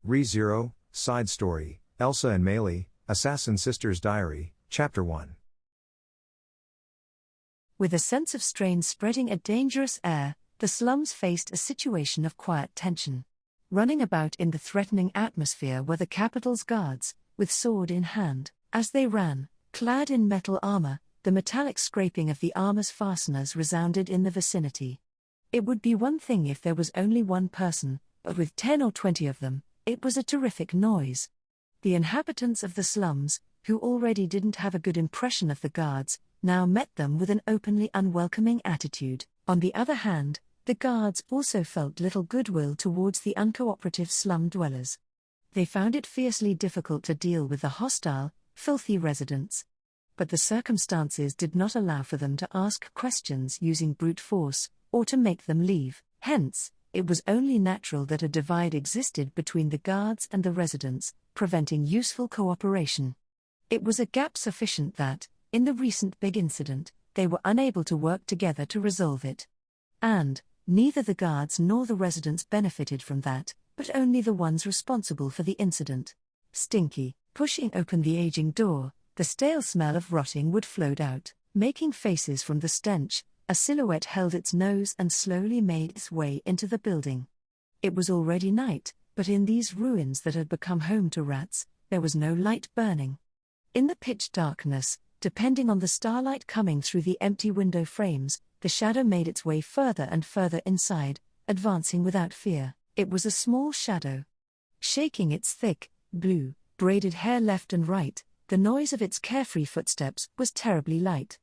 Re:Zero, Side Story, Elsa and Meili, Assassin Sister's Diary, Chapter 1. With a sense of strain spreading a dangerous air, the slums faced a situation of quiet tension. Running about in the threatening atmosphere were the capital's guards, with sword in hand. As they ran, clad in metal armor, the metallic scraping of the armor's fasteners resounded in the vicinity. It would be one thing if there was only one person, but with 10 or 20 of them, it was a terrific noise. The inhabitants of the slums, who already didn't have a good impression of the guards, now met them with an openly unwelcoming attitude. On the other hand, the guards also felt little goodwill towards the uncooperative slum dwellers. They found it fiercely difficult to deal with the hostile, filthy residents. But the circumstances did not allow for them to ask questions using brute force, or to make them leave. Hence, it was only natural that a divide existed between the guards and the residents, preventing useful cooperation. It was a gap sufficient that, in the recent big incident, they were unable to work together to resolve it. And, neither the guards nor the residents benefited from that, but only the ones responsible for the incident. Stinky, pushing open the aging door, the stale smell of rotting wood flowed out. Making faces from the stench, a silhouette held its nose and slowly made its way into the building. It was already night, but in these ruins that had become home to rats, there was no light burning. In the pitch darkness, depending on the starlight coming through the empty window frames, the shadow made its way further and further inside, advancing without fear. It was a small shadow. Shaking its thick, blue, braided hair left and right, the noise of its carefree footsteps was terribly light.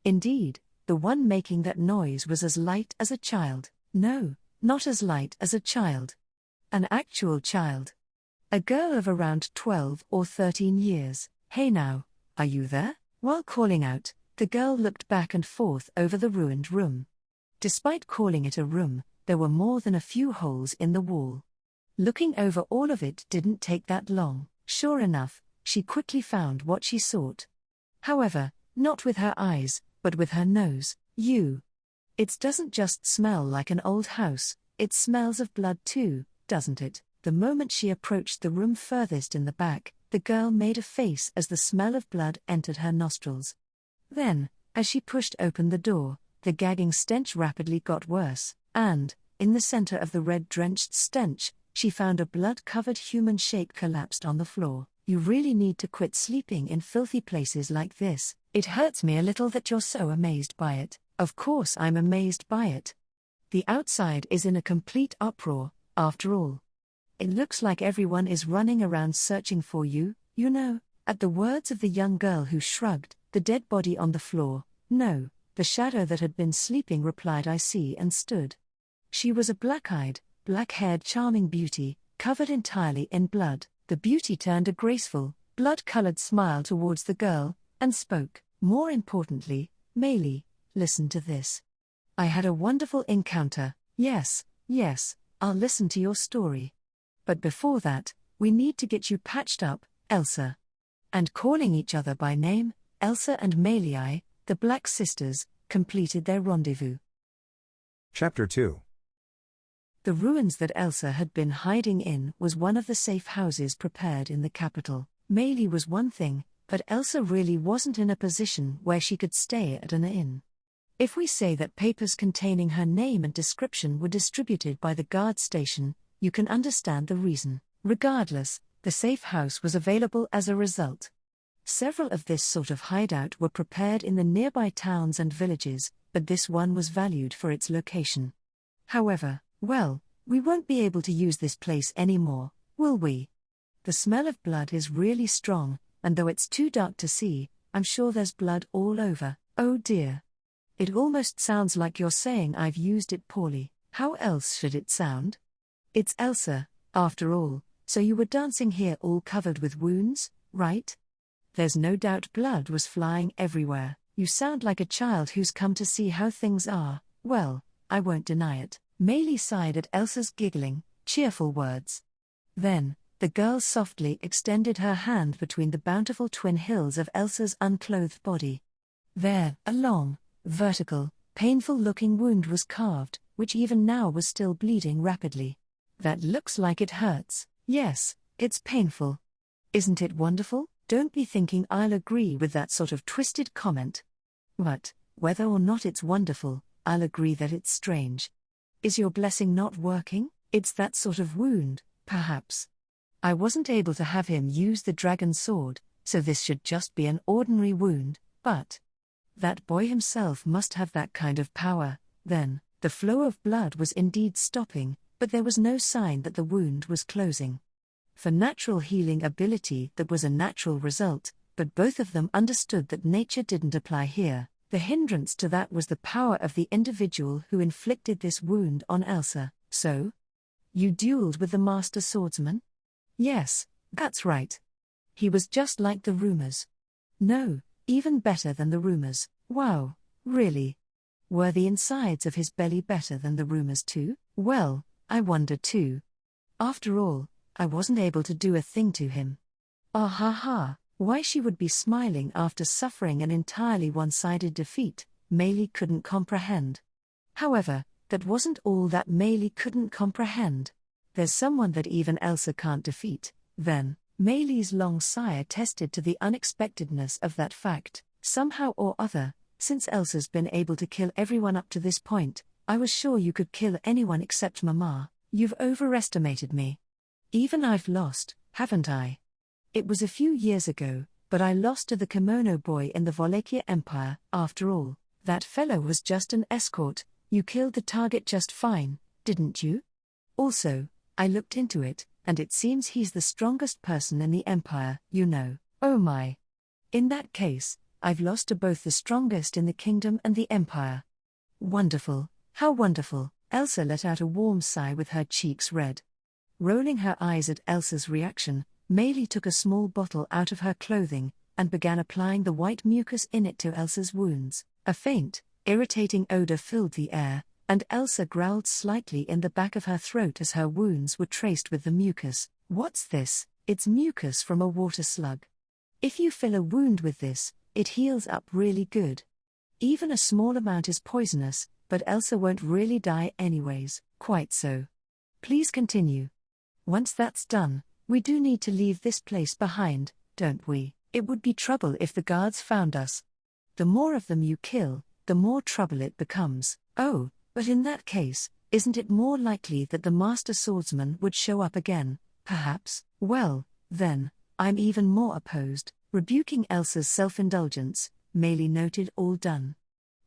Indeed, the one making that noise was as light as a child. No, not as light as a child. An actual child. A girl of around 12 or 13 years. "Hey now, are you there?" While calling out, the girl looked back and forth over the ruined room. Despite calling it a room, there were more than a few holes in the wall. Looking over all of it didn't take that long. Sure enough, she quickly found what she sought. However, not with her eyes, but with her nose. It doesn't just smell like an old house, it smells of blood too, doesn't it? The moment she approached the room furthest in the back, the girl made a face as the smell of blood entered her nostrils. Then, as she pushed open the door, the gagging stench rapidly got worse, and, in the center of the red-drenched stench, she found a blood-covered human shape collapsed on the floor. "You really need to quit sleeping in filthy places like this. It hurts me a little that you're so amazed by it." Of course I'm amazed by it. The outside is in a complete uproar, after all. It looks like everyone is running around searching for you, you know. At the words of the young girl who shrugged, the dead body on the floor, no, the shadow that had been sleeping replied, "I see," and stood. She was a black-eyed, black-haired charming beauty, covered entirely in blood. The beauty turned a graceful, blood-colored smile towards the girl, and spoke. "More importantly, Meili, listen to this. I had a wonderful encounter. Yes, I'll listen to your story. But before that, we need to get you patched up, Elsa." And calling each other by name, Elsa and Meili, the Black Sisters, completed their rendezvous. Chapter 2. The ruins that Elsa had been hiding in was one of the safe houses prepared in the capital. Meili was one thing, but Elsa really wasn't in a position where she could stay at an inn. If we say that papers containing her name and description were distributed by the guard station, you can understand the reason. Regardless, the safe house was available as a result. Several of this sort of hideout were prepared in the nearby towns and villages, but this one was valued for its location. However, we won't be able to use this place anymore, will we? The smell of blood is really strong, and though it's too dark to see, I'm sure there's blood all over. Oh dear. It almost sounds like you're saying I've used it poorly. How else should it sound? It's Elsa, after all, so you were dancing here all covered with wounds, right? There's no doubt blood was flying everywhere. You sound like a child who's come to see how things are. Well, I won't deny it. Meili sighed at Elsa's giggling, cheerful words. Then, the girl softly extended her hand between the bountiful twin hills of Elsa's unclothed body. There, a long, vertical, painful-looking wound was carved, which even now was still bleeding rapidly. "That looks like it hurts," Yes, it's painful. Isn't it wonderful? Don't be thinking I'll agree with that sort of twisted comment. But, whether or not it's wonderful, I'll agree that it's strange. Is your blessing not working? It's that sort of wound, perhaps. I wasn't able to have him use the dragon's sword, so this should just be an ordinary wound, but that boy himself must have that kind of power. Then, the flow of blood was indeed stopping, but there was no sign that the wound was closing. For natural healing ability, that was a natural result, but both of them understood that nature didn't apply here. The hindrance to that was the power of the individual who inflicted this wound on Elsa. So? You dueled with the master swordsman? Yes, that's right. He was just like the rumors. No, even better than the rumors. Wow, really? Were the insides of his belly better than the rumors too? Well, I wonder too. After all, I wasn't able to do a thing to him. Ah ha ha, why she would be smiling after suffering an entirely one-sided defeat, Meili couldn't comprehend. However, that wasn't all that Meili couldn't comprehend. There's someone that even Elsa can't defeat. Then, Meili's long sigh attested to the unexpectedness of that fact. Somehow or other, since Elsa's been able to kill everyone up to this point, I was sure you could kill anyone except Mama. You've overestimated me. Even I've lost, haven't I? It was a few years ago, but I lost to the kimono boy in the Wallachia Empire. After all, that fellow was just an escort. You killed the target just fine, didn't you? Also, I looked into it, and it seems he's the strongest person in the Empire, you know. Oh my. In that case, I've lost to both the strongest in the kingdom and the Empire. Wonderful, how wonderful. Elsa let out a warm sigh with her cheeks red. Rolling her eyes at Elsa's reaction, Meili took a small bottle out of her clothing, and began applying the white mucus in it to Elsa's wounds. A faint, irritating odor filled the air, and Elsa growled slightly in the back of her throat as her wounds were traced with the mucus. What's this? It's mucus from a water slug. If you fill a wound with this, it heals up really good. Even a small amount is poisonous, but Elsa won't really die anyways. Quite so. Please continue. Once that's done, we do need to leave this place behind, don't we? It would be trouble if the guards found us. The more of them you kill, the more trouble it becomes. Oh, but in that case, isn't it more likely that the master swordsman would show up again, perhaps? Well, then, I'm even more opposed. Rebuking Elsa's self-indulgence, Meili noted all done.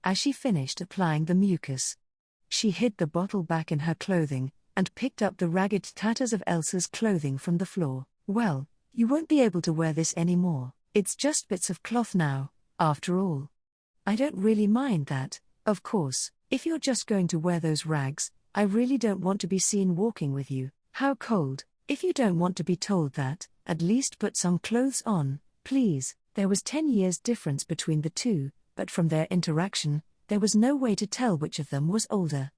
As she finished applying the mucus, she hid the bottle back in her clothing, and picked up the ragged tatters of Elsa's clothing from the floor. Well, you won't be able to wear this anymore. It's just bits of cloth now, after all. I don't really mind that, of course. If you're just going to wear those rags, I really don't want to be seen walking with you. How cold. If you don't want to be told that, at least put some clothes on, please. There was 10 years difference between the two, but from their interaction, there was no way to tell which of them was older.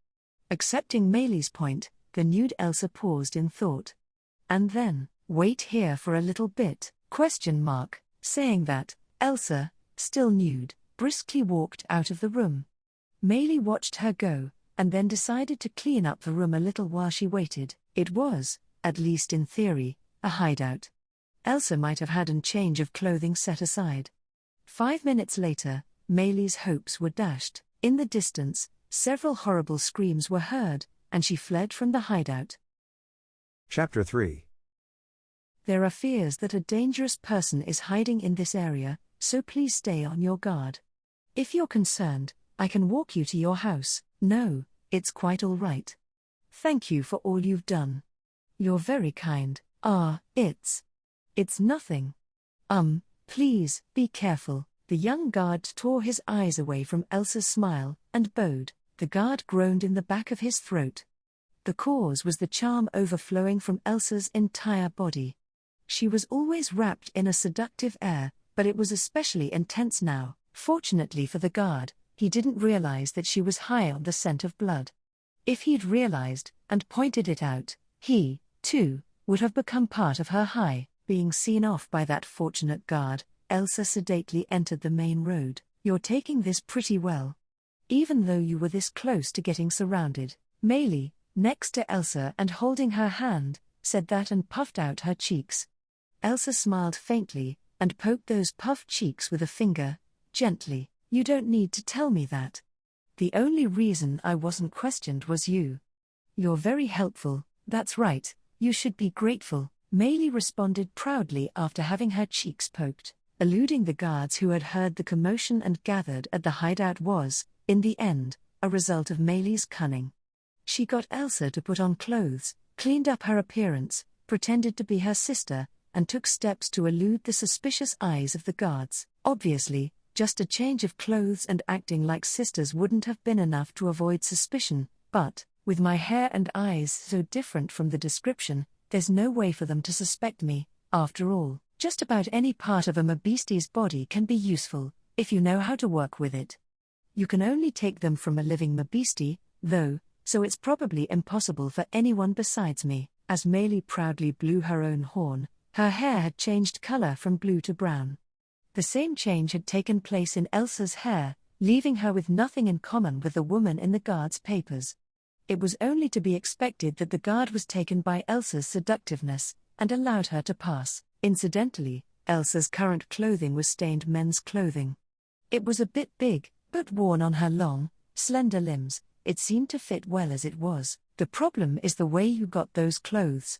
Accepting Meili's point, the nude Elsa paused in thought. And then, wait here for a little bit, ? Saying that, Elsa, still nude, briskly walked out of the room. Meili watched her go, and then decided to clean up the room a little while she waited. It was, at least in theory, a hideout. Elsa might have had a change of clothing set aside. 5 minutes later, Meili's hopes were dashed. In the distance, several horrible screams were heard, and she fled from the hideout. Chapter 3. There are fears that a dangerous person is hiding in this area, so please stay on your guard. If you're concerned, I can walk you to your house. No, it's quite all right. Thank you for all you've done. You're very kind. It's nothing. Please, be careful. The young guard tore his eyes away from Elsa's smile, and bowed. The guard groaned in the back of his throat. The cause was the charm overflowing from Elsa's entire body. She was always wrapped in a seductive air, but it was especially intense now. Fortunately for the guard, he didn't realize that she was high on the scent of blood. If he'd realized, and pointed it out, he, too, would have become part of her high. Being seen off by that fortunate guard, Elsa sedately entered the main road. You're taking this pretty well. Even though you were this close to getting surrounded. Meili, next to Elsa and holding her hand, said that and puffed out her cheeks. Elsa smiled faintly, and poked those puffed cheeks with a finger, gently. You don't need to tell me that. The only reason I wasn't questioned was you. You're very helpful, that's right, you should be grateful, Meili responded proudly after having her cheeks poked, eluding the guards who had heard the commotion and gathered at the hideout was, in the end, a result of Meili's cunning. She got Elsa to put on clothes, cleaned up her appearance, pretended to be her sister, and took steps to elude the suspicious eyes of the guards. Obviously, just a change of clothes and acting like sisters wouldn't have been enough to avoid suspicion, but, with my hair and eyes so different from the description, there's no way for them to suspect me. After all, just about any part of a Mabistie's body can be useful, if you know how to work with it. You can only take them from a living Mabistie, though, so it's probably impossible for anyone besides me. As Meili proudly blew her own horn, her hair had changed color from blue to brown. The same change had taken place in Elsa's hair, leaving her with nothing in common with the woman in the guard's papers. It was only to be expected that the guard was taken by Elsa's seductiveness, and allowed her to pass. Incidentally, Elsa's current clothing was stained men's clothing. It was a bit big, but worn on her long, slender limbs, it seemed to fit well as it was. The problem is the way you got those clothes.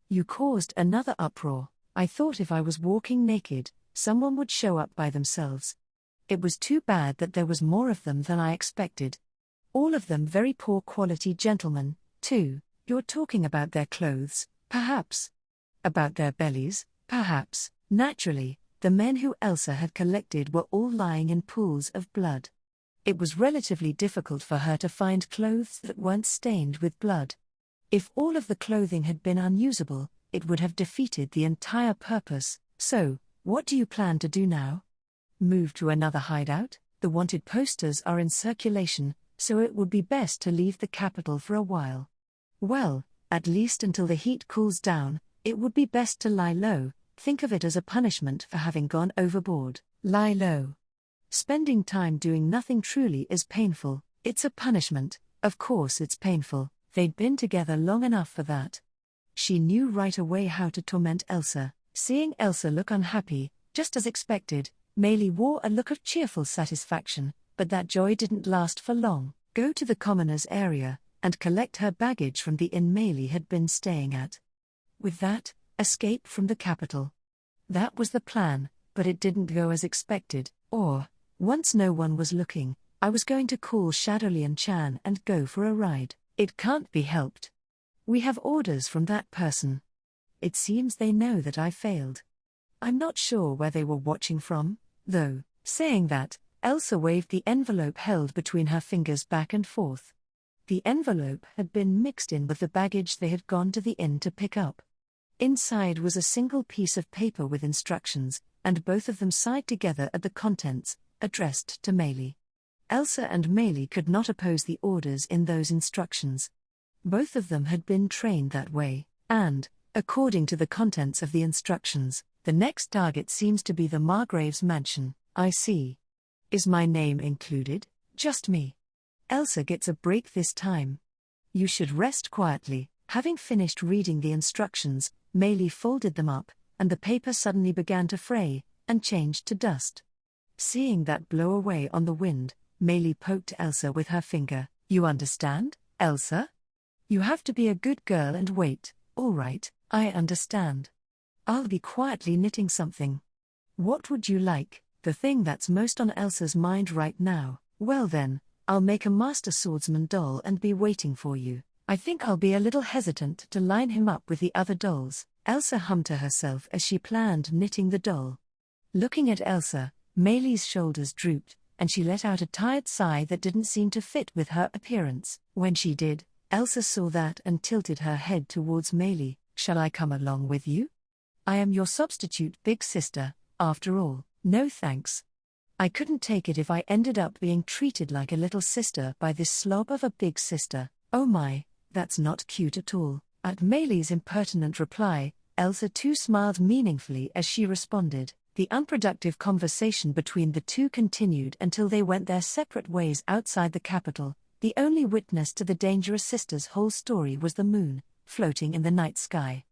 You caused another uproar. I thought if I was walking naked, someone would show up by themselves. It was too bad that there was more of them than I expected. All of them very poor quality gentlemen, too. You're talking about their clothes, perhaps? About their bellies, perhaps? Naturally, the men who Elsa had collected were all lying in pools of blood. It was relatively difficult for her to find clothes that weren't stained with blood. If all of the clothing had been unusable, it would have defeated the entire purpose. So, what do you plan to do now? Move to another hideout? The wanted posters are in circulation, so it would be best to leave the capital for a while. Well, at least until the heat cools down, it would be best to lie low. Think of it as a punishment for having gone overboard. Lie low. Spending time doing nothing truly is painful. It's a punishment. Of course it's painful. They'd been together long enough for that. She knew right away how to torment Elsa. Seeing Elsa look unhappy, just as expected, Meili wore a look of cheerful satisfaction, but that joy didn't last for long. Go to the commoners' area, and collect her baggage from the inn Meili had been staying at. With that, escape from the capital. That was the plan, but it didn't go as expected, or, once no one was looking, I was going to call Shadowlian-chan and go for a ride. It can't be helped. We have orders from that person. It seems they know that I failed. I'm not sure where they were watching from, though. Saying that, Elsa waved the envelope held between her fingers back and forth. The envelope had been mixed in with the baggage they had gone to the inn to pick up. Inside was a single piece of paper with instructions, and both of them sighed together at the contents, addressed to Meili. Elsa and Meili could not oppose the orders in those instructions. Both of them had been trained that way, and, according to the contents of the instructions, the next target seems to be the Margrave's mansion. I see. Is my name included? Just me. Elsa gets a break this time. You should rest quietly. Having finished reading the instructions, Meili folded them up, and the paper suddenly began to fray, and changed to dust. Seeing that blow away on the wind, Meili poked Elsa with her finger. You understand, Elsa? You have to be a good girl and wait. All right, I understand. I'll be quietly knitting something. What would you like? The thing that's most on Elsa's mind right now. Well then, I'll make a master swordsman doll and be waiting for you. I think I'll be a little hesitant to line him up with the other dolls. Elsa hummed to herself as she planned knitting the doll. Looking at Elsa, Meili's shoulders drooped, and she let out a tired sigh that didn't seem to fit with her appearance. When she did, Elsa saw that and tilted her head towards Meili. Shall I come along with you? I am your substitute big sister, after all. No thanks. I couldn't take it if I ended up being treated like a little sister by this slob of a big sister. Oh my, that's not cute at all. At Meili's impertinent reply, Elsa too smiled meaningfully as she responded. The unproductive conversation between the two continued until they went their separate ways outside the capital. The only witness to the dangerous sisters' whole story was the moon, floating in the night sky.